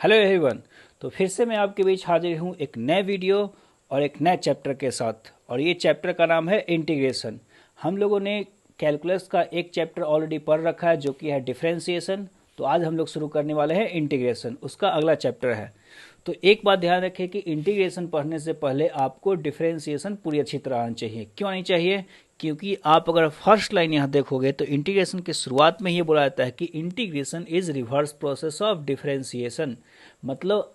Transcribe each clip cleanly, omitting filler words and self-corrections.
Hello everyone. तो फिर से मैं आपके बीच हाजिर हूँ एक नए वीडियो और एक नए चैप्टर के साथ। और ये चैप्टर का नाम है इंटीग्रेशन। हम लोगों ने कैलकुलस का एक चैप्टर ऑलरेडी पढ़ रखा है जो कि है डिफरेंशिएशन। तो आज हम लोग शुरू करने वाले हैं इंटीग्रेशन, उसका अगला चैप्टर है। तो एक बात ध्यान रखें कि इंटीग्रेशन पढ़ने से पहले आपको डिफरेंशिएशन पूरी अच्छी तरह आनी चाहिए। क्यों नहीं चाहिए? क्योंकि आप अगर फर्स्ट लाइन यहाँ देखोगे तो इंटीग्रेशन की शुरुआत में ये बोला जाता है कि integration is reverse process of differentiation. मतलब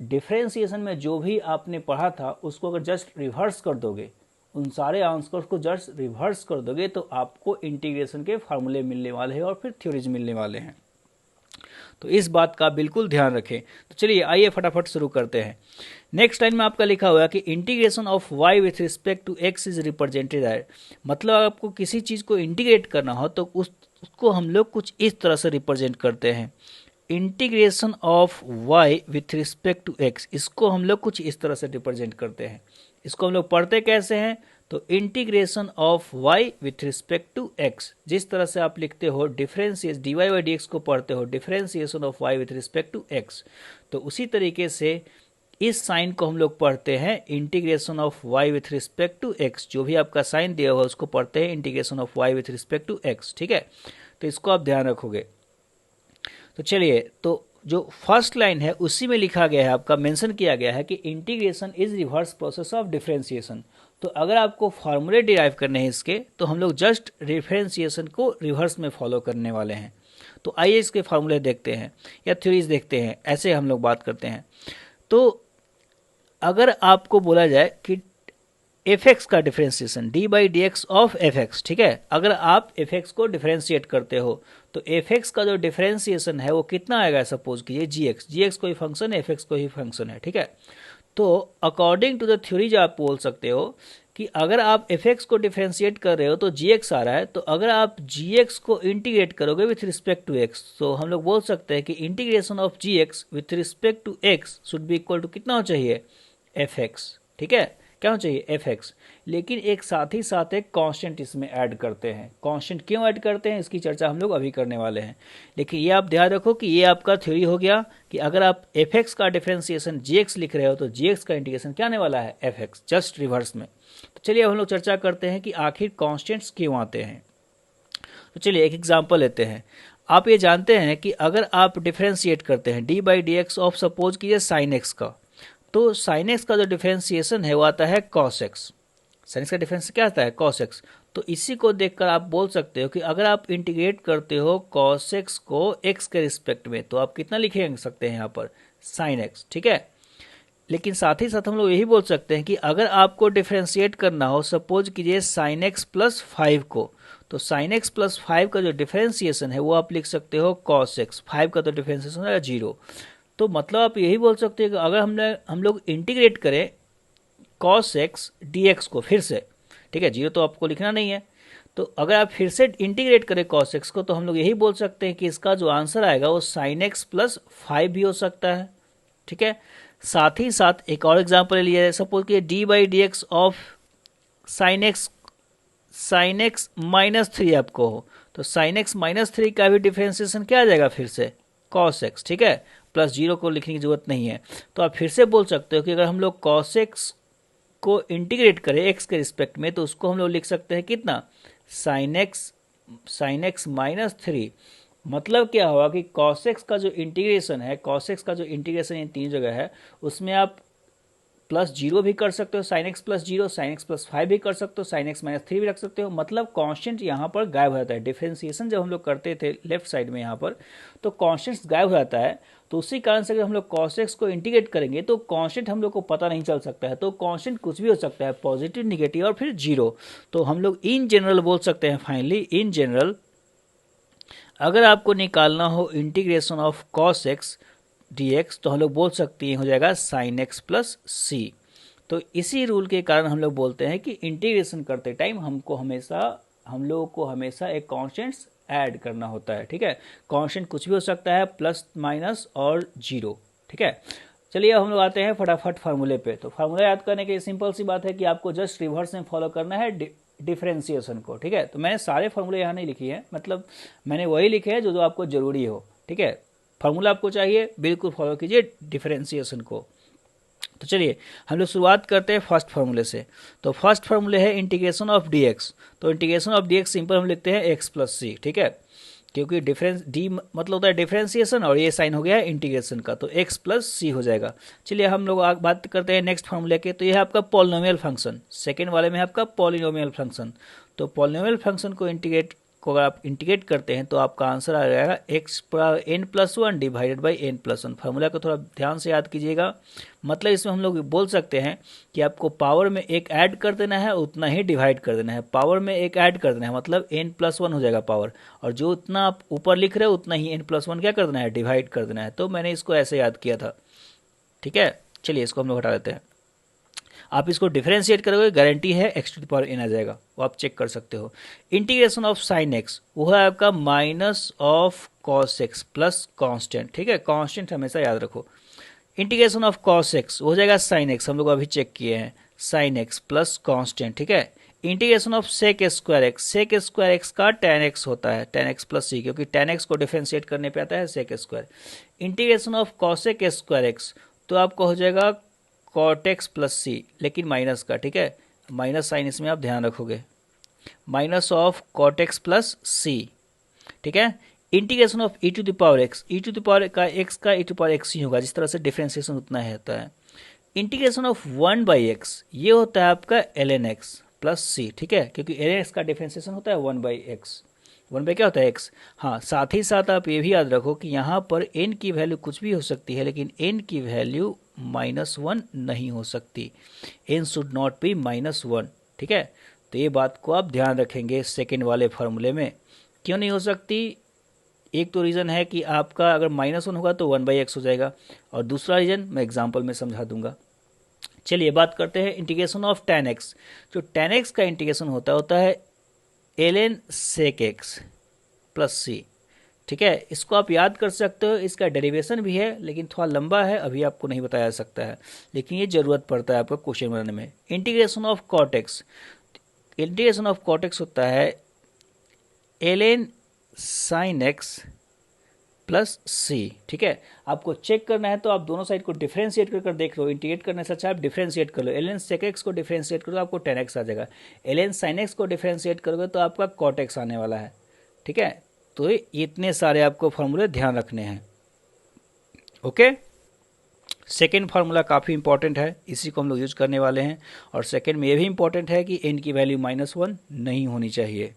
डिफरेंशिएशन में जो भी आपने पढ़ा था उसको अगर जस्ट रिवर्स कर दोगे, उन सारे आंसर्स को जस्ट रिवर्स कर दोगे तो आपको इंटीग्रेशन के फार्मूले मिलने वाले हैं और फिर थ्योरीज मिलने वाले हैं। तो इस बात का बिल्कुल ध्यान रखें। तो चलिए आइए फटाफट शुरू करते हैं। नेक्स्ट लाइन में आपका लिखा हुआ है कि integration of y with respect to x is represented है। मतलब आपको किसी चीज को इंटीग्रेट करना हो तो उसको हम लोग कुछ इस तरह से रिप्रेजेंट करते हैं। Integration of y with respect to x, इसको हम लोग कुछ इस तरह से रिप्रेजेंट करते हैं। इसको हम लोग पढ़ते कैसे हैं? तो integration of y with respect to x, जिस तरह से आप लिखते हो डिफरेंशिएट dy बाई dx को पढ़ते हो differentiation of y with respect to x, तो उसी तरीके से इस साइन को हम लोग पढ़ते हैं integration of y with respect to x। जो भी आपका साइन दिया हुआ उसको पढ़ते हैं integration of y with respect to x। ठीक है, तो इसको आप ध्यान रखोगे। तो चलिए, तो जो फर्स्ट लाइन है उसी में लिखा गया है, आपका मेंशन किया गया है कि integration is reverse process of differentiation. तो अगर आपको फार्मूले डिराइव करने हैं इसके, तो हम लोग जस्ट डिफरेंशिएशन को रिवर्स में फॉलो करने वाले हैं। तो आइए इसके फार्मूले देखते हैं या थ्योरीज देखते हैं, ऐसे हम लोग बात करते हैं। तो अगर आपको बोला जाए कि एफ एक्स का differentiation D by d x of F x, ठीक है, अगर आप एफ एक्स को डिफरेंशिएट करते हो तो एफ एक्स का जो डिफरेंशिएशन है वो कितना आएगा? सपोज कीजिए जी एक्स कोई फंक्शन है, एफ एक्स कोई फंक्शन है, ठीक है। तो अकॉर्डिंग टू द थ्योरीज आप बोल सकते हो कि अगर आप एफ एक्स को डिफरेंशिएट कर रहे हो तो जी एक्स आ रहा है, तो अगर आप जी एक्स को इंटीग्रेट करोगे विथ रिस्पेक्ट टू एक्स, तो हम लोग बोल सकते हैं कि integration of g x with respect to x should be equal to कितना हो चाहिए? एफ एक्स, ठीक है, क्या होना चाहिए? F x. लेकिन एक साथ ही साथ एक कांस्टेंट इसमें ऐड करते हैं। कांस्टेंट क्यों ऐड करते हैं इसकी चर्चा हम लोग अभी करने वाले हैं। लेकिन ये आप ध्यान रखो कि ये आपका थ्योरी हो गया कि अगर आप एफ एक्स का डिफरेंशिएशन जी एक्स लिख रहे हो तो जी एक्स का इंटीग्रेशन क्या आने वाला है? एफ एक्स, जस्ट रिवर्स में। तो चलिए हम लोग चर्चा करते हैं कि आखिर कॉन्स्टेंट्स क्यों आते हैं। तो चलिए एक एग्जाम्पल लेते हैं। आप ये जानते हैं कि अगर आप डिफरेंशिएट करते हैं D by d x of suppose कीजिए साइन एक्स का, तो साइन एक्स का जो डिफरेंशिएशन है वो आता है कॉस एक्स। साइन एक्स का डिफरेंस क्या आता है? Cos x. तो इसी को देखकर आप बोल सकते हो कि अगर आप इंटीग्रेट करते हो कॉस एक्स को एक्स के रिस्पेक्ट में तो आप कितना लिख सकते हैं यहाँ पर? साइन एक्स, ठीक है। लेकिन साथ ही साथ हम लोग यही बोल सकते हैं कि अगर आपको डिफरेंशिएट करना हो सपोज कीजिए साइन एक्स प्लस 5 को, तो साइन एक्स प्लस 5 का जो डिफरेंशिएशन है वो आप लिख सकते हो कॉस एक्स। 5 का तो डिफरेंशिएशन है 0। तो मतलब आप यही बोल सकते हैं कि अगर हम लोग इंटीग्रेट करें कॉस एक्स डी एक्स को फिर से, ठीक है, 0 तो आपको लिखना नहीं है, तो अगर आप फिर से इंटीग्रेट करें कॉस एक्स को तो हम लोग यही बोल सकते हैं कि इसका जो आंसर आएगा वो साइन एक्स प्लस 5 भी हो सकता है, ठीक है। साथ ही साथ एक और एग्जाम्पल ले लिया, सपोज कि D by d x of sine x minus 3 आपको हो, तो साइन एक्स माइनस 3 का भी डिफरेंशिएशन क्या आ जाएगा? फिर से कॉस एक्स, ठीक है, प्लस 0 को लिखने की जरूरत नहीं है। तो आप फिर से बोल सकते हो कि अगर हम लोग कॉस एक्स को इंटीग्रेट करें एक्स के रिस्पेक्ट में तो उसको हम लोग लिख सकते हैं कितना? Sine x minus 3। मतलब क्या हुआ कि कॉस एक्स का जो इंटीग्रेशन है, कॉस एक्स का जो इंटीग्रेशन इन तीन जगह है उसमें आप प्लस 0 भी कर सकते हो, sine x plus 0, sine x plus 5 भी कर सकते हो, साइन एक्स माइनस 3 भी रख सकते हो। मतलब कांस्टेंट यहाँ पर गायब हो जाता है। डिफरेंशिएशन जब हम लोग करते थे लेफ्ट साइड में यहाँ पर, तो कांस्टेंट्स गायब हो जाता है। तो उसी कारण से अगर हम लोग कॉस एक्स को इंटीग्रेट करेंगे तो कांस्टेंट हम लोग को पता नहीं चल सकता है। तो कांस्टेंट कुछ भी हो सकता है, पॉजिटिव, निगेटिव और फिर 0। तो हम लोग इन जनरल बोल सकते हैं, फाइनली इन जनरल अगर आपको निकालना हो integration of cos x d x तो हम लोग बोल सकते हैं हो जाएगा साइन एक्स प्लस सी। तो इसी रूल के कारण हम लोग बोलते हैं कि इंटीग्रेशन करते टाइम हम लोगों को हमेशा एक कॉन्स्टेंट्स ऐड करना होता है, ठीक है। कांस्टेंट कुछ भी हो सकता है, प्लस माइनस और 0, ठीक है। चलिए अब हम लोग आते हैं फटाफट फार्मूले पे। तो फार्मूला याद करने की सिंपल सी बात है कि आपको जस्ट रिवर्स में फॉलो करना है डिफरेंशिएशन को, ठीक है। तो मैंने सारे फार्मूले यहाँ नहीं लिखी है, मतलब मैंने वही लिखे हैं जो आपको जरूरी हो, ठीक है। फार्मूला आपको चाहिए, बिल्कुल फॉलो कीजिए डिफरेंशिएशन को। तो चलिए हम लोग शुरुआत करते हैं फर्स्ट फार्मूले से। तो फर्स्ट फार्मूले है इंटीग्रेशन ऑफ dx। तो इंटीग्रेशन ऑफ dx सिंपल हम लिखते हैं x प्लस सी, ठीक है, क्योंकि डिफरेंस डी मतलब होता है डिफरेंशिएशन और ये साइन हो गया है इंटीग्रेशन का, तो x प्लस सी हो जाएगा। चलिए हम लोग बात करते हैं नेक्स्ट फार्मूले के। तो ये है आपका पॉलिनोमियल फंक्शन, सेकेंड वाले में है आपका पॉलिनोमियल फंक्शन। तो पॉलिनोमियल फंक्शन को अगर आप इंटीग्रेट करते हैं तो आपका आंसर आ जाएगा x पर n+1 divided by n+1। Formula को थोड़ा ध्यान से याद कीजिएगा। मतलब इसमें हम लोग बोल सकते हैं कि आपको पावर में एक ऐड कर देना है, उतना ही डिवाइड कर देना है। पावर में एक ऐड कर देना है मतलब n+1 हो जाएगा पावर, और जो उतना आप ऊपर लिख रहे हो उतना ही n+1 क्या कर देना है, डिवाइड कर देना है। तो मैंने इसको ऐसे याद किया था, ठीक है। चलिए इसको हम लोग हटा देते हैं। आप इसको डिफरेंशिएट करोगे, गारंटी है x to the power n आ जाएगा, वो आप चेक कर सकते हो। इंटीग्रेशन ऑफ साइन x वो है आपका minus of cos x plus constant, ठीक है, कांस्टेंट हमेशा याद रखो। इंटीग्रेशन ऑफ कॉस x हो जाएगा साइन x, हम लोग अभी चेक किए हैं, साइन x प्लस कांस्टेंट, ठीक है। Integration of sec square x, sec square x का tan x होता है, tan x प्लस सी, क्योंकि tan x को डिफरेंशिएट करने पे आता है sec square. Integration of cosec square x तो आपको हो जाएगा कॉट एक्स प्लस सी, लेकिन माइनस का, ठीक है, माइनस साइन इसमें आप ध्यान रखोगे, minus of cot x plus C, ठीक है। Integration of e to the power x, e to the power का एक्स का ई टू पावर एक्स ही होगा, जिस तरह से डिफरेंशिएशन उतना ही होता है। इंटीग्रेशन ऑफ 1/x ये होता है आपका ln x प्लस सी, ठीक है, क्योंकि ln x का डिफरेंशिएशन होता है 1/x, 1 क्या होता है x। हाँ, साथ ही साथ आप ये भी याद रखो कि यहाँ पर n की वैल्यू कुछ भी हो सकती है, लेकिन n की वैल्यू -1 नहीं हो सकती, n शुड नॉट बी -1, ठीक है। तो ये बात को आप ध्यान रखेंगे सेकेंड वाले फार्मूले में। क्यों नहीं हो सकती? एक तो रीज़न है कि आपका अगर -1 होगा तो 1/x हो जाएगा, और दूसरा रीज़न मैं एग्जाम्पल में समझा दूंगा। चलिए बात करते हैं इंटीग्रेशन ऑफ tan x। जो tan x का इंटीग्रेशन होता है ln sec x plus C, ठीक है। इसको आप याद कर सकते हो, इसका डेरिवेशन भी है लेकिन थोड़ा लंबा है, अभी आपको नहीं बताया जा सकता है, लेकिन ये ज़रूरत पड़ता है आपको क्वेश्चन बनाने में। Integration of cot x, integration of cot x होता है ln sin x plus C, ठीक है। आपको चेक करना है तो आप दोनों साइड को डिफरेंशिएट कर देख लो, इंटीग्रेट करने से अच्छा आप डिफरेंशिएट कर लो। ln sec x को डिफरेंशिएट करो तो आपको tan x आ जाएगा, ln sin x को डिफरेंशिएट करोगे तो आपका cot x आने वाला है, ठीक है। तो इतने सारे आपको फार्मूले ध्यान रखने हैं, ओके। सेकेंड फार्मूला काफ़ी इंपॉर्टेंट है, इसी को हम लोग यूज करने वाले हैं, और सेकेंड में ये भी इंपॉर्टेंट है कि n की वैल्यू -1 नहीं होनी चाहिए।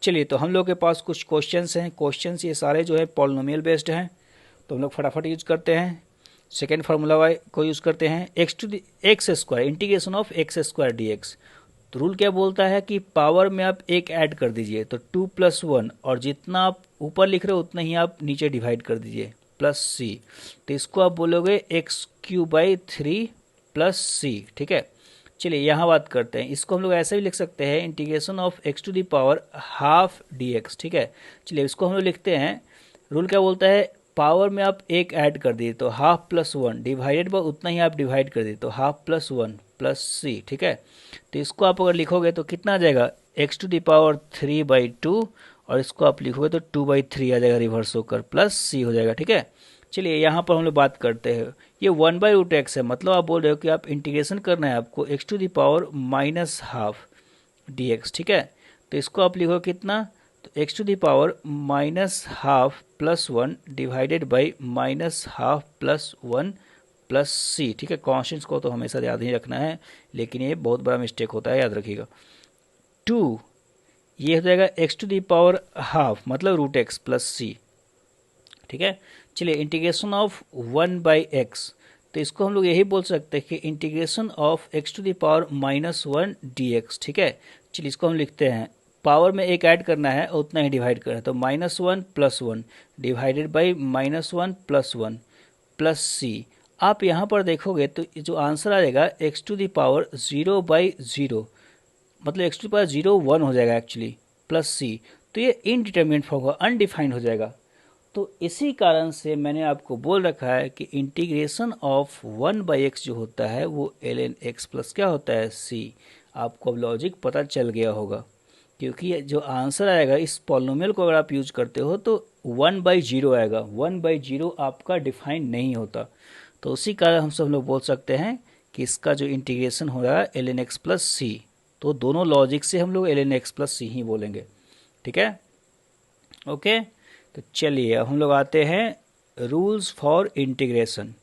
चलिए तो हम लोग के पास कुछ क्वेश्चंस हैं, क्वेश्चंस ये सारे जो है पॉलिनोमियल बेस्ड हैं, तो हम लोग फटाफट यूज करते हैं। सेकेंड फार्मूला वाई को यूज़ करते हैं x square, integration of x square dx। तो रूल क्या बोलता है कि पावर में आप एक ऐड कर दीजिए, तो 2 + 1, और जितना आप ऊपर लिख रहे हो उतना ही आप नीचे डिवाइड कर दीजिए, प्लस सी। तो इसको आप बोलोगे x³ प्लस सी, ठीक है। चलिए यहाँ बात करते हैं, इसको हम लोग ऐसे भी लिख सकते हैं, इंटीग्रेशन ऑफ x⁻½ dx, ठीक है। चलिए इसको हम लोग लिखते हैं, रूल क्या बोलता है, पावर में आप एक ऐड कर दिए तो ½ + 1 डिवाइडेड बाय उतना ही आप डिवाइड कर दिए, तो ½ + 1 प्लस सी, ठीक है। तो इसको आप अगर लिखोगे तो कितना आ जाएगा, x⁻³ और इसको आप लिखोगे तो 2/3 आ जाएगा रिवर्स होकर, प्लस सी हो जाएगा, ठीक है। चलिए यहाँ पर हम लोग बात करते हैं, ये 1/√x है, मतलब आप बोल रहे हो कि आप इंटीग्रेशन करना है आपको x⁻−½ dx, ठीक है। तो इसको आप लिखो कितना, तो x⁻−½ + 1 divided by -½ + 1 plus C, ठीक है। कॉन्स्टेंट्स को तो हमेशा याद नहीं रखना है, लेकिन ये बहुत बड़ा मिस्टेक होता है, याद रखिएगा। 2 ये हो जाएगा x⁻½ मतलब √x प्लस सी, ठीक है। चलिए इंटीग्रेशन ऑफ 1/x, तो इसको हम लोग यही बोल सकते हैं कि इंटीग्रेशन ऑफ x⁻−1 dx, ठीक है। चलिए इसको हम लिखते हैं, पावर में एक ऐड करना है और उतना ही डिवाइड करना है, तो -1 + 1 डिवाइडेड बाई -1 + 1 प्लस सी। आप यहाँ पर देखोगे तो जो आंसर आ जाएगा x⁻0/0, मतलब x⁻0 1 हो जाएगा एक्चुअली, प्लस सी। तो ये इनडिटरमिनेट फॉर्म होगा, अनडिफाइंड हो जाएगा। तो इसी कारण से मैंने आपको बोल रखा है कि इंटीग्रेशन ऑफ 1/x जो होता है वो ln x प्लस क्या होता है, c। आपको अब लॉजिक पता चल गया होगा, क्योंकि जो आंसर आएगा इस पॉलिनोमियल को अगर आप यूज करते हो तो 1/0 आएगा। 1/0 आपका डिफाइन नहीं होता, तो उसी कारण हम सब लोग बोल सकते हैं कि इसका जो इंटीग्रेशन हो रहा है ln x प्लस सी, तो दोनों लॉजिक से हम लोग ln x प्लस सी ही बोलेंगे। ठीक है, ओके। तो चलिए अब हम लोग आते हैं रूल्स फॉर इंटीग्रेशन।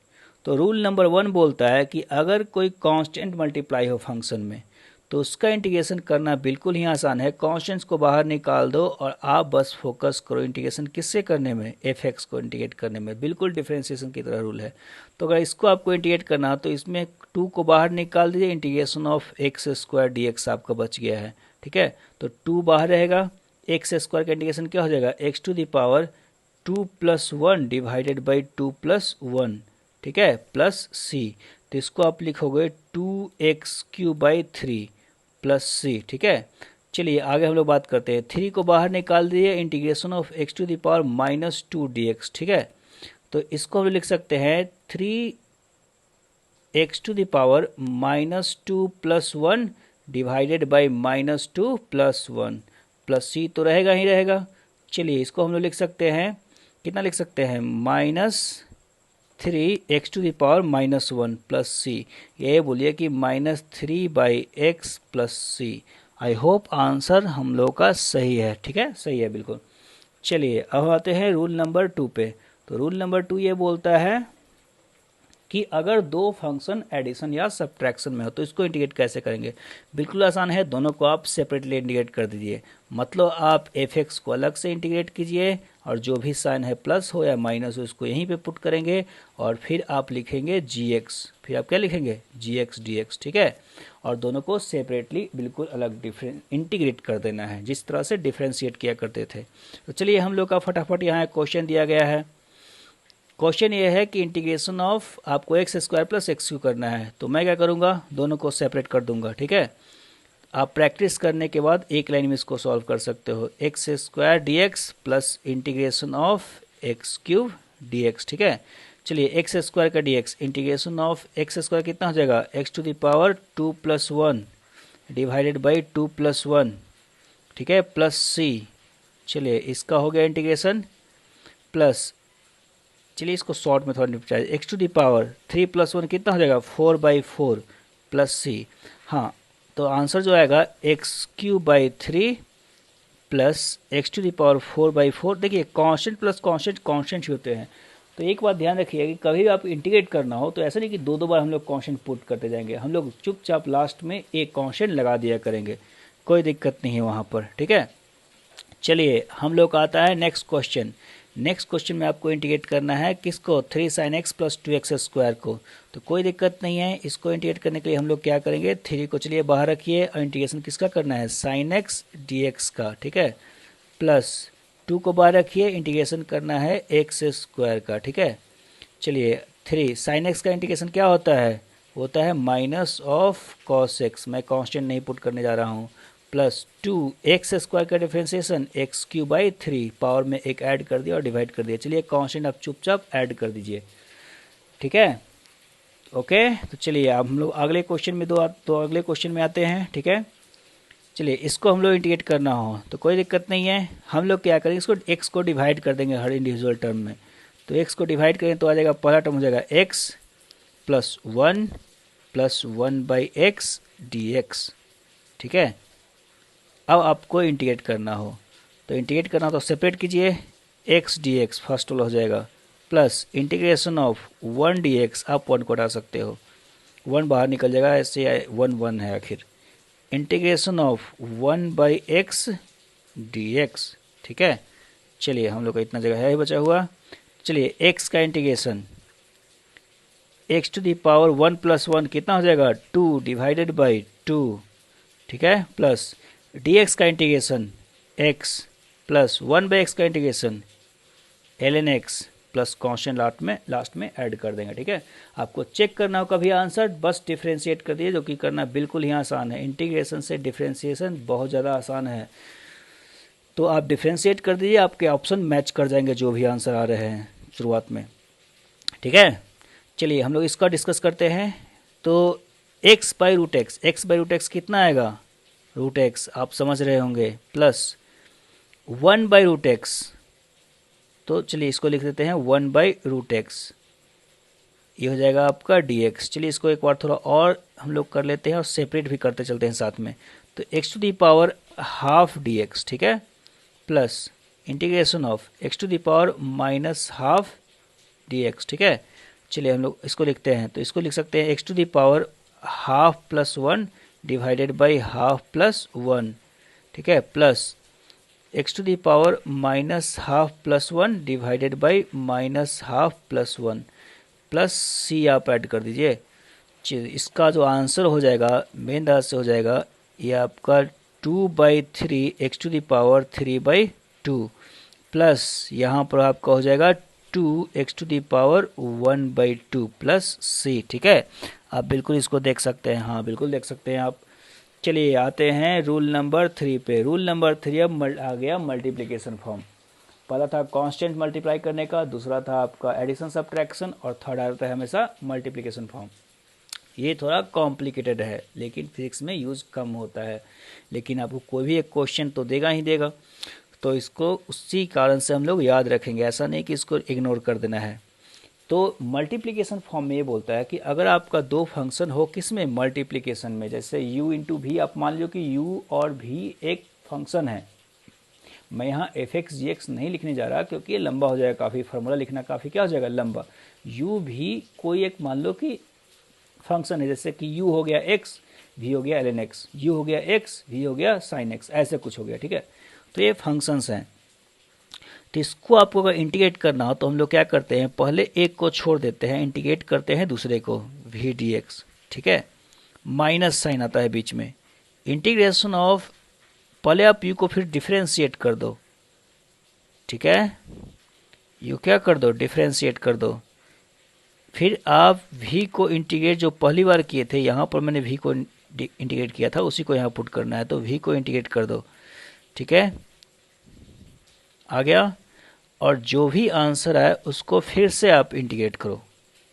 तो रूल नंबर 1 बोलता है कि अगर कोई कांस्टेंट मल्टीप्लाई हो फंक्शन में तो उसका इंटीग्रेशन करना बिल्कुल ही आसान है। कांस्टेंट्स को बाहर निकाल दो और आप बस फोकस करो इंटीग्रेशन किससे करने में, एफ एक्स को इंटीग्रेट करने में। बिल्कुल डिफरेंशिएशन की तरह रूल है। तो अगर इसको आपको इंटीग्रेट करना हो तो इसमें 2 को बाहर निकाल दीजिए, integration of x square d x आपका बच गया है। ठीक है, तो 2 बाहर रहेगा, एक्स स्क्वायर का इंटीग्रेशन क्या हो जाएगा, x to the power 2 plus 1 divided by 2 plus 1, ठीक है, प्लस सी। तो इसको आप लिखोगे 2x³ प्लस सी। ठीक है, चलिए आगे हम लोग बात करते हैं। 3 को बाहर निकाल दिए, integration of x to the power -2 dx। ठीक है, तो इसको हम लिख सकते हैं 3x to the power -2 plus 1 divided by -2 plus 1 plus C तो रहेगा ही रहेगा। चलिए इसको हम लोग लिख सकते हैं, कितना लिख सकते हैं, -3x to the power -1 plus C. ये बोलिए कि -3/x plus C. I hope answer हम लोग का सही है। ठीक है, सही है बिल्कुल। चलिए अब आते हैं रूल नंबर 2 पे। तो रूल नंबर 2 ये बोलता है कि अगर दो फंक्शन एडिशन या सब्ट्रैक्शन में हो तो इसको इंटीग्रेट कैसे करेंगे। बिल्कुल आसान है, दोनों को आप सेपरेटली इंटीग्रेट कर दीजिए। मतलब आप एफ एक्स को अलग से इंटीग्रेट कीजिए और जो भी साइन है प्लस हो या माइनस हो उसको यहीं पे पुट करेंगे और फिर आप लिखेंगे जी एक्स, फिर आप क्या लिखेंगे, जी एक्स डी एक्स। ठीक है, और दोनों को सेपरेटली बिल्कुल अलग इंटीग्रेट कर देना है, जिस तरह से डिफ्रेंशिएट किया करते थे। तो चलिए हम लोग का फटाफट यहाँ क्वेश्चन दिया गया है। क्वेश्चन ये है कि इंटीग्रेशन ऑफ आपको x square plus x Q करना है। तो मैं क्या करूँगा, दोनों को सेपरेट कर दूंगा। ठीक है, आप प्रैक्टिस करने के बाद एक लाइन में इसको सॉल्व कर सकते हो। X square d x plus integration of x cube d x. ठीक है, चलिए एक्स स्क्वायर का d x, integration of x square कितना हो जाएगा, x to the power 2 plus 1 divided by 2 plus 1। ठीक है, प्लस सी। चलिए इसका हो गया इंटीग्रेशन, प्लस चलिए इसको शॉर्ट में थोड़ा निपटाइए, x to the power 3 plus 1 कितना हो जाएगा, 4/4 प्लस सी। हाँ, तो आंसर जो आएगा x³ plus x to the power 4/4। देखिए कांस्टेंट प्लस कांस्टेंट कांस्टेंट ही होते हैं। तो एक बात ध्यान रखिए कि कभी भी आप इंटीग्रेट करना हो तो ऐसा नहीं कि दो दो बार हम लोग कांस्टेंट पुट करते जाएंगे। हम लोग चुपचाप लास्ट में एक कांस्टेंट लगा दिया करेंगे, कोई दिक्कत नहीं है वहाँ पर। ठीक है, चलिए हम लोग का आता है नेक्स्ट क्वेश्चन। नेक्स्ट क्वेश्चन में आपको इंटीग्रेट करना है किसको, 3 sin x plus 2x square को। तो कोई दिक्कत नहीं है, इसको इंटीग्रेट करने के लिए हम लोग क्या करेंगे, 3 को चलिए बाहर रखिए और इंटीग्रेशन किसका करना है, sin x dx का। ठीक है, प्लस 2 को बाहर रखिए, इंटीग्रेशन करना है एक्स स्क्वायर का। ठीक है, चलिए 3 sin x का इंटीग्रेशन क्या होता है माइनस ऑफ cos x। मैं कांस्टेंट नहीं पुट करने जा रहा हूँ, प्लस 2 एक्स स्क्वायर का डिफ्रेंसिएशन x³ पावर में एक ऐड कर दिया और डिवाइड कर दिया। चलिए कांस्टेंट आप चुपचाप ऐड कर दीजिए। ठीक है, ओके। तो चलिए अब हम लोग अगले क्वेश्चन में अगले क्वेश्चन में आते हैं। ठीक है, चलिए इसको हम लोग इंटीग्रेट करना हो तो कोई दिक्कत नहीं है। हम लोग क्या करेंगे, इसको x को डिवाइड कर देंगे हर इंडिविजुअल टर्म में। तो x को डिवाइड करें तो आ जाएगा, पहला टर्म हो जाएगा x plus 1 plus 1/x dx। ठीक है, अब आपको इंटीग्रेट करना हो तो इंटीग्रेट करना हो तो सेपरेट कीजिए, x dx फर्स्ट वाला हो जाएगा, प्लस इंटीग्रेशन ऑफ 1 dx, आप 1 को हटा सकते हो, 1 बाहर निकल जाएगा, ऐसे 1 है आखिर, इंटीग्रेशन ऑफ 1/x dx। ठीक है, चलिए हम लोग का इतना जगह है बचा हुआ। चलिए x का integration x to the power 1 plus 1 कितना हो जाएगा, 2 डिवाइडेड बाई 2। ठीक है, प्लस dx का इंटीग्रेशन x प्लस 1/x का integration ln x plus constant last में ऐड कर देंगे। ठीक है, आपको चेक करना हो कभी आंसर, बस डिफ्रेंशिएट कर दिए, जो कि करना बिल्कुल ही आसान है। इंटीग्रेशन से डिफ्रेंशिएशन बहुत ज़्यादा आसान है। तो आप डिफ्रेंशिएट कर दीजिए, आपके ऑप्शन मैच कर जाएंगे जो भी आंसर आ रहे हैं शुरुआत में। ठीक है, चलिए हम लोग इसका डिस्कस करते हैं। तो x/√x कितना आएगा, √x आप समझ रहे होंगे, प्लस 1/√x तो चलिए इसको लिख देते हैं 1/√x, ये हो जाएगा आपका dx। चलिए इसको एक बार थोड़ा और हम लोग कर लेते हैं और सेपरेट भी करते चलते हैं साथ में। तो x⁻½ dx, ठीक है, plus integration of x⁻−½ dx, ठीक है। चलिए हम लोग इसको लिखते हैं, तो इसको लिख सकते हैं x⁻½ + 1 डिवाइडेड बाई ½ + 1, ठीक है, plus x⁻−½ + 1 divided by -½ + 1 plus c आप ऐड कर दीजिए। इसका जो आंसर हो जाएगा मेन राशि से हो जाएगा ये आपका 2/3 x⁻³ प्लस यहाँ पर आपका हो जाएगा 2x⁻1/2 प्लस c, ठीक है। आप बिल्कुल इसको देख सकते हैं, हाँ बिल्कुल देख सकते हैं आप। चलिए आते हैं रूल नंबर 3 पे। रूल नंबर 3 अब आ गया मल्टीप्लिकेशन फॉर्म। पहला था कांस्टेंट मल्टीप्लाई करने का, दूसरा था आपका एडिशन सब्ट्रैक्शन, और थर्ड आता है हमेशा मल्टीप्लिकेशन फॉर्म। ये थोड़ा कॉम्प्लिकेटेड है लेकिन फिजिक्स में यूज़ कम होता है, लेकिन आपको कोई भी एक क्वेश्चन तो देगा ही देगा, तो इसको उसी कारण से हम लोग याद रखेंगे, ऐसा नहीं कि इसको इग्नोर कर देना है। तो मल्टीप्लिकेशन फॉर्म में ये बोलता है कि अगर आपका दो फंक्शन हो किस में, मल्टीप्लिकेशन में, जैसे u इंटू भी, आप मान लो कि u और v एक फंक्शन है। मैं यहाँ f(x) g(x) नहीं लिखने जा रहा क्योंकि ये लंबा हो जाएगा काफ़ी, फार्मूला लिखना काफ़ी क्या हो जाएगा, लंबा। u भी कोई एक मान लो कि फंक्शन है, जैसे कि u हो गया x, v हो गया ln x, u हो गया x, v हो गया sin x, ऐसे कुछ हो गया, ठीक है। तो ये फंक्शंस हैं। तो इसको आपको अगर इंटीग्रेट करना हो तो हम लोग क्या करते हैं, पहले एक को छोड़ देते हैं, इंटीग्रेट करते हैं दूसरे को, v dx, ठीक है, माइनस साइन आता है बीच में। इंटीग्रेशन ऑफ, पहले आप u को फिर डिफ्रेंशिएट कर दो, ठीक है, u क्या कर दो, डिफ्रेंशिएट कर दो। फिर आप v को इंटीग्रेट जो पहली बार किए थे, यहाँ पर मैंने v को इंटीग्रेट किया था उसी को यहाँ पुट करना है, तो v को इंटीग्रेट कर दो, ठीक है, आ गया। और जो भी आंसर आए उसको फिर से आप इंटीग्रेट करो,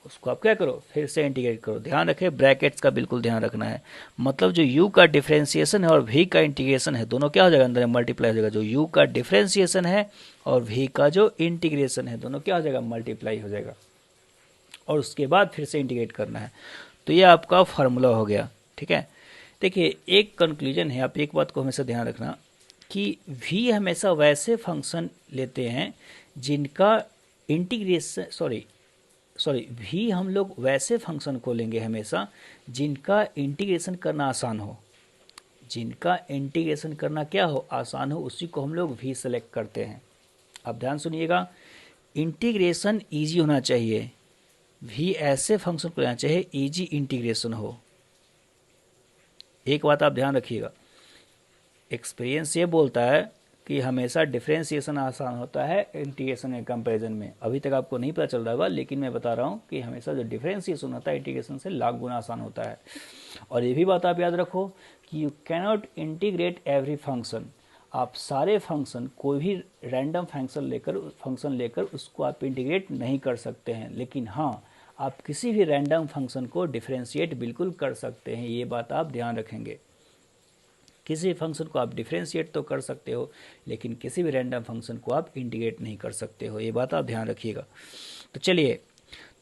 उसको आप क्या करो, फिर से इंटीग्रेट करो। ध्यान रखें ब्रैकेट्स का बिल्कुल ध्यान रखना है, मतलब जो u का डिफ्रेंशिएशन है और v का इंटीग्रेशन है दोनों क्या हो जाएगा, अंदर मल्टीप्लाई हो जाएगा। जो u का डिफ्रेंशिएशन है और v का जो इंटीग्रेशन है दोनों क्या हो जाएगा, मल्टीप्लाई हो जाएगा, और उसके बाद फिर से इंटीग्रेट करना है। तो ये आपका फार्मूला हो गया, ठीक है। देखिए एक कंक्लूजन है, आप एक बात को हमेशा ध्यान रखना कि v हमेशा वैसे फंक्शन लेते हैं जिनका इंटीग्रेशन v हम लोग वैसे फंक्शन को लेंगे हमेशा जिनका इंटीग्रेशन करना आसान हो, जिनका इंटीग्रेशन करना क्या हो, आसान हो, उसी को हम लोग v सेलेक्ट करते हैं। अब ध्यान सुनिएगा, इंटीग्रेशन इजी होना चाहिए, v ऐसे फंक्शन को लेना चाहिए इजी इंटीग्रेशन हो। एक बात आप ध्यान रखिएगा, एक्सपीरियंस ये बोलता है कि हमेशा डिफरेंशिएशन आसान होता है इंटीग्रेशन के कंपैरिजन में। अभी तक आपको नहीं पता चल रहा होगा लेकिन मैं बता रहा हूँ कि हमेशा जो डिफरेंशिएशन होता है इंटीग्रेशन से लाख गुना आसान होता है। और ये भी बात आप याद रखो कि you cannot integrate every function, आप सारे फंक्शन कोई भी रैंडम फंक्शन लेकर उसको आप इंटीग्रेट नहीं कर सकते हैं, लेकिन हाँ आप किसी भी रैंडम फंक्शन को डिफरेंशिएट बिल्कुल कर सकते हैं। ये बात आप ध्यान रखेंगे, किसी फंक्शन को आप डिफरेंशिएट तो कर सकते हो लेकिन किसी भी रैंडम फंक्शन को आप इंटीग्रेट नहीं कर सकते हो, ये बात आप ध्यान रखिएगा। तो चलिए,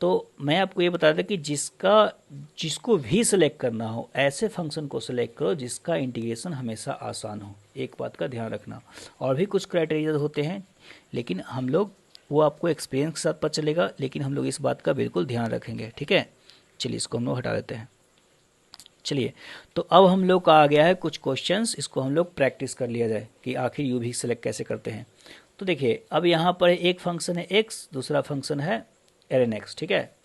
तो मैं आपको ये बता दें कि जिसको भी सिलेक्ट करना हो ऐसे फंक्शन को सिलेक्ट करो जिसका इंटीग्रेशन हमेशा आसान हो, एक बात का ध्यान रखना। और भी कुछ क्राइटेरिया होते हैं लेकिन हम लोग वो आपको एक्सपीरियंस के साथ पता चलेगा, लेकिन हम लोग इस बात का बिल्कुल ध्यान रखेंगे, ठीक है। चलिए इसको हम लोग हटा देते हैं। चलिए, तो अब हम लोग का आ गया है कुछ क्वेश्चंस, इसको हम लोग प्रैक्टिस कर लिया जाए कि आखिर यू भी सेलेक्ट कैसे करते हैं। तो देखिए अब यहाँ पर एक फंक्शन है x, दूसरा फंक्शन है ln x, ठीक है।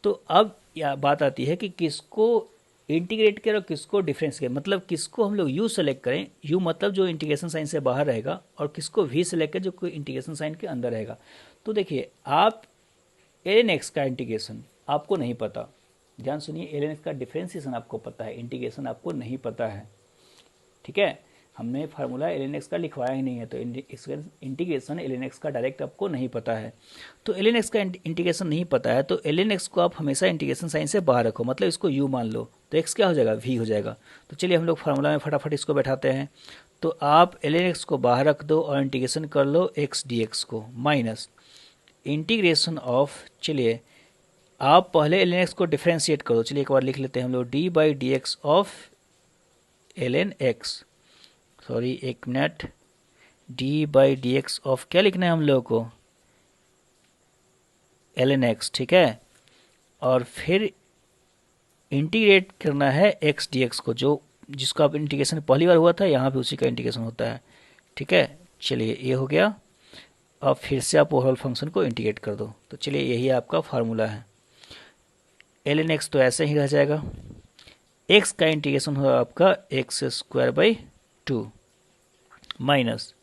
तो अब यह बात आती है कि किसको इंटीग्रेट करें और किसको डिफरेंस करें, मतलब किसको हम लोग u सेलेक्ट करें, u मतलब जो इंटीग्रेशन साइन से बाहर रहेगा, और किसको v सेलेक्ट करें जो कोई इंटीग्रेशन साइन के अंदर रहेगा। तो देखिए आप ln x का इंटीग्रेशन आपको नहीं पता, ध्यान सुनिए, ln x का डिफरेंशिएशन आपको पता है, इंटीग्रेशन आपको नहीं पता है, ठीक है। हमने फार्मूला ln x का लिखवाया ही नहीं है, तो इंटीग्रेशन ln x का डायरेक्ट आपको नहीं पता है। तो ln x का इंटीग्रेशन नहीं पता है तो ln x को आप हमेशा इंटीग्रेशन साइन से बाहर रखो, मतलब इसको u मान लो, तो x क्या हो जाएगा, v हो जाएगा। तो चलिए हम लोग फार्मूला में फटाफट इसको बैठाते हैं। तो आप ln x को बाहर रख दो और इंटीग्रेशन कर लो x dx को, माइनस इंटीग्रेशन ऑफ, चलिए आप पहले एल एन एक्स को डिफ्रेंशिएट करो, चलिए एक बार लिख लेते हैं हम लोग, d by d x of l n x, sorry एक minute, d by d x of क्या लिखना है हम लोगों को, एल एन एक्स, ठीक है। और फिर इंटीग्रेट करना है एक्स डी एक्स को, जो जिसका अब इंटीग्रेशन पहली बार हुआ था, यहाँ पे उसी का इंटीग्रेशन होता है, ठीक है। चलिए ये हो गया। अब फिर से आप ओवरऑल फंक्शन को इंटीग्रेट कर दो, तो चलिए यही आपका फार्मूला है। एल एन एक्स तो ऐसे ही रह जाएगा, एक्स का इंटीग्रेशन होगा आपका x square by two minus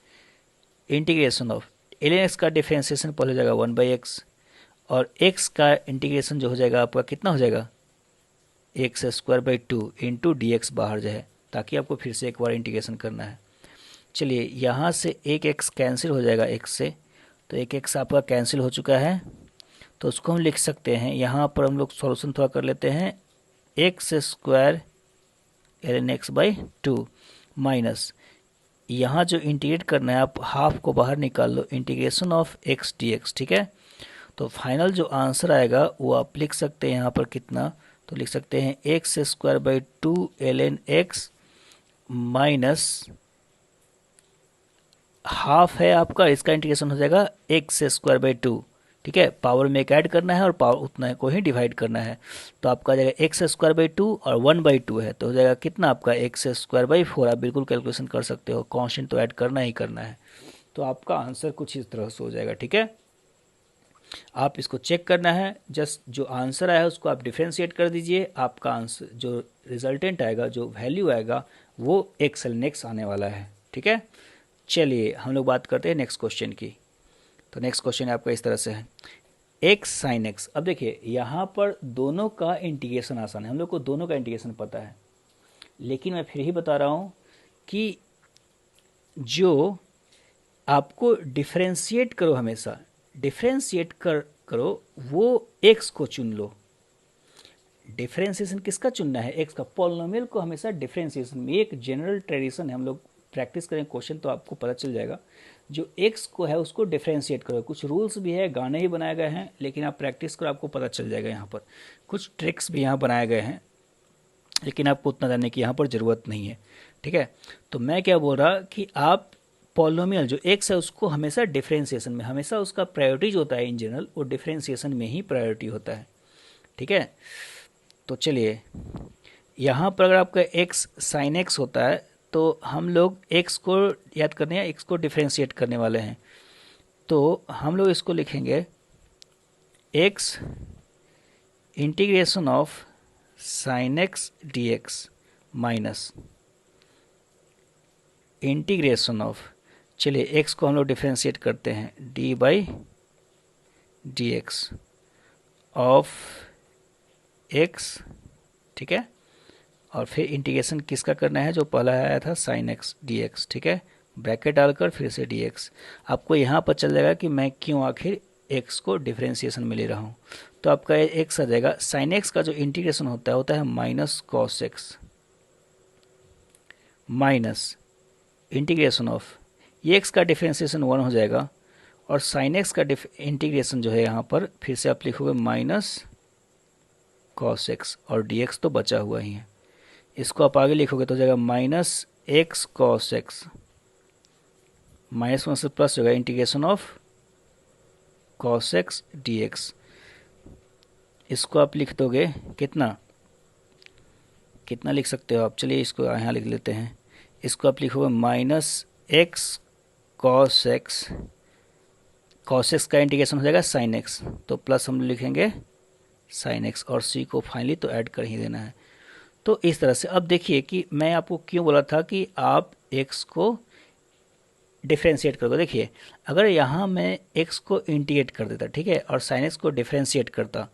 integration of l n x का डिफ्रेंसिएशन पहले हो जाएगा वन बाई एक्स, और एक्स का इंटीग्रेशन जो हो जाएगा आपका कितना हो जाएगा, x square by two into d x बाहर जाए, ताकि आपको फिर से एक बार इंटीग्रेशन करना है। चलिए यहाँ से एक एक्स कैंसिल हो जाएगा एक्स से, तो एक एक्स आपका कैंसिल हो चुका है, तो उसको हम लिख सकते हैं, यहाँ पर हम लोग सॉल्यूशन थोड़ा कर लेते हैं, x square l n x by two minus, यहाँ जो इंटीग्रेट करना है आप हाफ को बाहर निकाल लो, integration of x d x, ठीक है। तो फाइनल जो आंसर आएगा वो आप लिख सकते हैं यहाँ पर कितना, तो लिख सकते हैं x square by two l n x minus half है आपका, इसका इंटीग्रेशन हो जाएगा एक्स स्क्वायर बाई टू, ठीक है। पावर में एक ऐड करना है और पावर उतना को ही डिवाइड करना है, तो आपका आ जाएगा एक्स स्क्वायर बाई टू और वन बाई टू है, तो हो जाएगा कितना आपका एक्स स्क्वायर बाई फोर। आप बिल्कुल कैलकुलेशन कर सकते हो, कॉन्स्टेंट तो ऐड करना ही करना है, तो आपका आंसर कुछ इस तरह से हो जाएगा, ठीक है। आप इसको चेक करना है, जस्ट जो आंसर आया है उसको आप डिफ्रेंशिएट कर दीजिए, आपका आंसर जो रिजल्टेंट आएगा, जो वैल्यू आएगा वो एक्स एल नेक्स्ट आने वाला है, ठीक है। चलिए हम लोग बात करते हैं नेक्स्ट क्वेश्चन की। तो नेक्स्ट क्वेश्चन आपका इस तरह से है, एक्स साइन एक्स। अब देखिए यहाँ पर दोनों का इंटीग्रेशन आसान है, हम लोग को दोनों का इंटीग्रेशन पता है, लेकिन मैं फिर ही बता रहा हूँ कि जो आपको डिफ्रेंशिएट करो, हमेशा डिफ्रेंशिएट करो वो एक्स को चुन लो। डिफ्रेंशिएशन किसका चुनना है, एक्स का। पॉलिनोमियल को हमेशा डिफ्रेंशिएशन में, एक जनरल ट्रेडिशन है, हम लोग प्रैक्टिस करें क्वेश्चन तो आपको पता चल जाएगा। जो एक्स को है उसको डिफ्रेंशिएट करो, कुछ रूल्स भी है, गाने ही बनाए गए हैं, लेकिन आप प्रैक्टिस करो आपको पता चल जाएगा। यहाँ पर कुछ ट्रिक्स भी यहाँ बनाए गए हैं, लेकिन आपको उतना जानने की यहाँ पर ज़रूरत नहीं है, ठीक है। तो मैं क्या बोल रहा कि आप पॉलिनोमियल जो एक्स है उसको हमेशा डिफ्रेंशिएशन में, हमेशा उसका प्रायोरिटीज होता है इन जनरल, वो डिफ्रेंशिएशन में ही प्रायोरिटी होता है, ठीक है। तो चलिए यहाँ पर अगर आपका एक्स साइन एक्स होता है तो हम लोग x को याद करने हैं, x को डिफ्रेंशिएट करने वाले हैं, तो हम लोग इसको लिखेंगे x integration of sine x d x minus integration of, चलिए x को हम लोग डिफ्रेंशिएट करते हैं d by d x of x, ठीक है। और फिर इंटीग्रेशन किसका करना है, जो पहला आया था साइन एक्स डी एक्स, ठीक है। ब्रैकेट डालकर फिर से डी एक्स, आपको यहाँ पर चल जाएगा कि मैं क्यों आखिर एक्स को डिफ्रेंशिएशन में ले रहा हूँ। तो आपका एक्स आ जाएगा, साइन एक्स का जो इंटीग्रेशन होता है minus cos x minus integration of, ये एक्स का डिफ्रेंशिएशन वन हो जाएगा, और साइन एक्स का इंटीग्रेशन जो है यहाँ पर फिर से आप लिखोगे माइनस कॉस एक्स, और डी एक्स तो बचा हुआ ही है, इसको आप आगे लिखोगे तो हो जाएगा minus x cos x, minus one से प्लस होगा integration of cos x d x, इसको आप लिख दोगे कितना कितना लिख सकते हो आप, चलिए इसको यहाँ लिख लेते हैं, इसको आप लिखोगे minus x cos x, cos x का इंटीग्रेशन हो जाएगा साइन एक्स, तो प्लस हम लिखेंगे साइन एक्स, और सी को फाइनली तो ऐड कर ही देना है। तो इस तरह से अब देखिए कि मैं आपको क्यों बोला था कि आप x को डिफ्रेंशिएट करोगे। देखिए अगर यहाँ मैं x को इंटीग्रेट कर देता, ठीक है, और साइन एक्स को डिफ्रेंशिएट करता,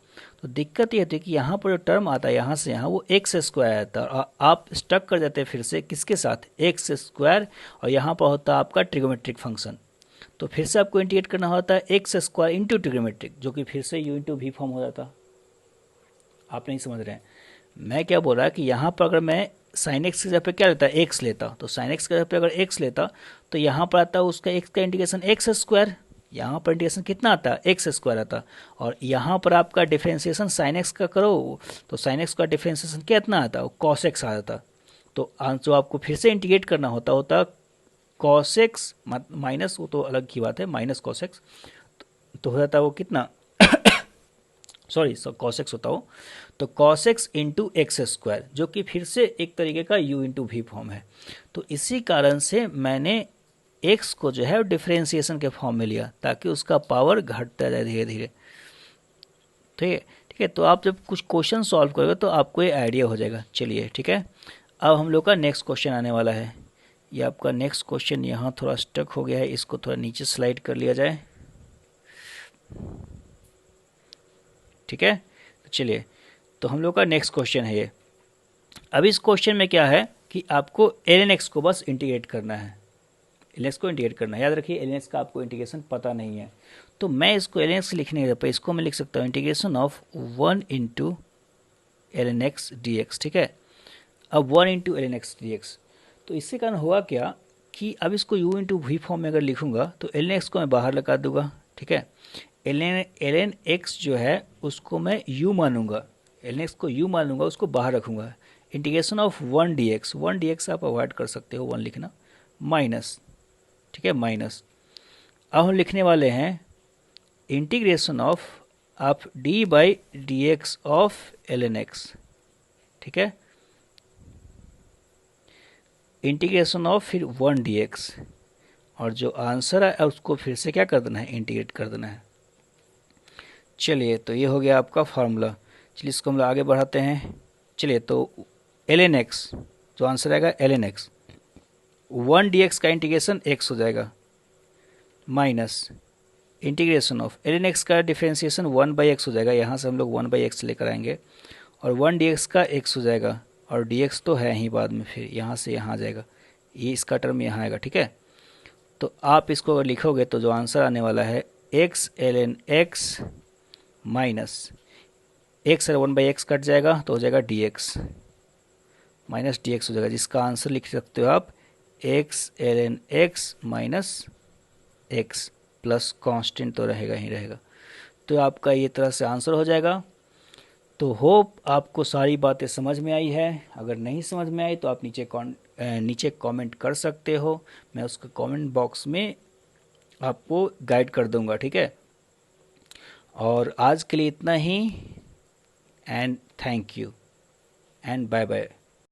तो दिक्कत ये होती है कि यहाँ पर जो टर्म आता है यहाँ से यहाँ वो एक्स स्क्वायर आता है, और आप स्टक कर जाते हैं फिर से किसके साथ, एक्स स्क्वायर, और यहाँ पर होता है आपका ट्रिगोमेट्रिक फंक्शन, तो फिर से आपको इंटीग्रेट करना होता है एक्स स्क्वायर इंटू ट्रिगोमेट्रिक, जो कि फिर से यू इंटू वी फॉर्म हो जाता। आप नहीं समझ रहे हैं, मैं क्या बोल रहा कि यहाँ पर अगर मैं साइन एक्स की जगह पे क्या लेता, एक्स लेता, तो साइन एक्स की जगह पे अगर एक्स लेता तो यहाँ पर आता उसका एक्स का इंटीग्रेशन एक्स स्क्वायर, यहाँ पर इंटीग्रेशन कितना आता, एक्स स्क्वायर आता, और यहाँ पर आपका डिफ्रेंसिएशन साइन एक्स का करो तो साइन एक्स का डिफ्रेंसिएशन कितना आता, कॉस एक्स आ जाता। तो जो आपको फिर से इंटीग्रेट करना होता कॉस एक्स माइनस, वो तो अलग की बात है, माइनस कॉस एक्स, तो हो जाता वो कितना सॉरी कॉस एक्स होता हो तो cos x into x square, जो कि फिर से एक तरीके का u इंटू वी फॉर्म है। तो इसी कारण से मैंने x को जो है डिफ्रेंसिएशन के फॉर्म में लिया ताकि उसका पावर घटता जाए धीरे धीरे। ठीक है, तो आप जब कुछ क्वेश्चन सॉल्व करोगे तो आपको ये आइडिया हो जाएगा। चलिए ठीक है, अब हम लोग का नेक्स्ट क्वेश्चन आने वाला है। ये आपका नेक्स्ट क्वेश्चन यहाँ थोड़ा स्टक हो गया है, इसको थोड़ा नीचे स्लाइड कर लिया जाए। ठीक है, तो चलिए, तो हम लोग का नेक्स्ट क्वेश्चन है ये। अब इस क्वेश्चन में क्या है कि आपको ln x को बस इंटीग्रेट करना है, ln x को इंटीग्रेट करना है। याद रखिए ln x का आपको इंटीग्रेशन पता नहीं है, तो मैं इसको ln x लिखने के, इसको मैं लिख सकता हूँ integration of 1 into ln x dx। ठीक है, अब 1 इंटू ln x dx, तो इससे कारण हुआ क्या कि अब इसको u इंटू वी फॉर्म में अगर लिखूंगा तो ln x को मैं बाहर लगा दूंगा। ठीक है, ln x जो है उसको मैं u मानूंगा, ln x को u मानूंगा, उसको बाहर रखूंगा। इंटीग्रेशन ऑफ 1 dx, 1 dx आप अवॉइड कर सकते हो, 1 लिखना, माइनस, ठीक है, माइनस। अब हम लिखने वाले हैं इंटीग्रेशन ऑफ आप d by d x of ln x। ठीक है, इंटीग्रेशन ऑफ फिर 1 dx, और जो आंसर है उसको फिर से क्या कर देना है, इंटीग्रेट कर देना है। चलिए, तो ये हो गया आपका फार्मूला। चलिए इसको हम लोग आगे बढ़ाते हैं। चलिए, तो ln x, जो आंसर आएगा ln x, 1 dx का इंटीग्रेशन x हो जाएगा, minus integration of ln x का डिफ्रेंसिएशन 1 बाई एक्स हो जाएगा, यहाँ से हम लोग 1 बाई एक्स लेकर आएंगे, और 1 dx का x हो जाएगा, और dx तो है ही बाद में, फिर यहाँ से यहाँ आ जाएगा, ये इसका टर्म यहाँ आएगा। ठीक है, तो आप इसको अगर लिखोगे तो जो आंसर आने वाला है x ln x minus x और 1 बाई एक्स कट जाएगा तो हो जाएगा dx, माइनस dx हो जाएगा, जिसका आंसर लिख सकते हो आप x ln x minus x plus constant तो रहेगा ही रहेगा। तो आपका ये तरह से आंसर हो जाएगा। तो होप आपको सारी बातें समझ में आई है। अगर नहीं समझ में आई तो आप नीचे कमेंट कर सकते हो, मैं उसके कमेंट बॉक्स में आपको गाइड कर दूंगा। ठीक है, और आज के लिए इतना ही, and thank you and bye bye.